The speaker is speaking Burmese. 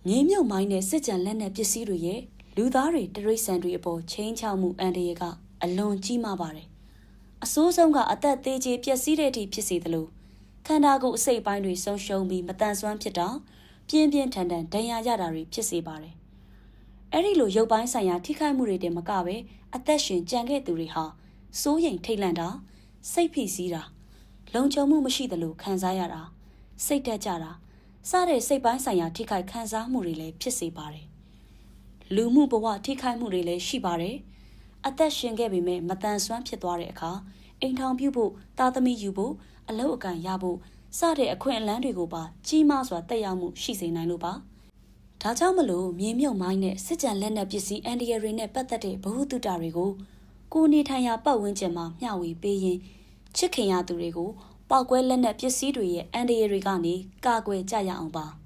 မြေမြုပ်မိုင်းနဲ့စစ်ကြံလက်နက်ပစ္စည်းတွေရဲ့လူသားတွေတရိษံတွေအပေါ်ချင်းချောက်မှုအန္တရာယ်ကအလွန်ကြီးမားပါတယ်။အဆိုးဆုံးကအသက်သေးကြီးပျက်စီးတဲ့အထိဖြစ်စေသလိုခန္ဓာကိုယ်အစိတ်ပိုင်းတွေဆုံးရှုံးပြီးမတန်ဆွမ်းဖြစ်တာပြင်းပြင်းထန်ထန်ဒဏ်ရာရတာတွေဖြစ်စေပါတယ်။အဲ့ဒီလိုရုပ်ပိုင်းဆိုင်ရာထိခိုက်မှုတွေတည်းမကပဲအသက်ရှင်ကြံခဲ့သူတွေဟာစိုးရိမ်ထိတ်လန့်တာစိတ်ဖိစီးတာလုံခြုံမှုမရှိသလိုခံစားရတာစိတ်တက်ကြတာစတဲ့စိတ်ပိုင်းဆိုင်ရာထိခိုက်ခံစားမှုတွေလည်းဖြစ်စေပါတယ်။လူမှုဘဝထိခိုက်မှုတွေလည်းရှိပါတယ်။အသက်ရှင်ခဲ့ပေမဲ့မတန်ဆွမ်းဖြစ်သွားတဲ့အခါအိမ်ထောင်ပြုဖို့သားသမီးယူဖို့အလုပ်အကံရဖို့စတဲ့အခွင့်အလမ်းတွေကိုပါကြီးမားစွာတက်ရောက်မှုရှိစေနိုင်လို့ပါ။ဒါကြောင့်မလို့မြေမြုပ်မိုင်းနဲ့စစ်ကြံလက်နက်ပစ္စည်းအန်ဒီရတွေနဲ့ပတ်သက်တဲ့ဗဟုသုတတွေကိုကိုနေထိုင်ရာပတ်ဝန်းကျင်မှာမျှဝေပေးရင်ချစ်ခင်ရသူတွေကိုပောက်ကွဲလက်နက်ပစ္စည်းတွေရဲ့အန်ဒီရတွေကနေကာကွယ်ကြရအောင်ပါ။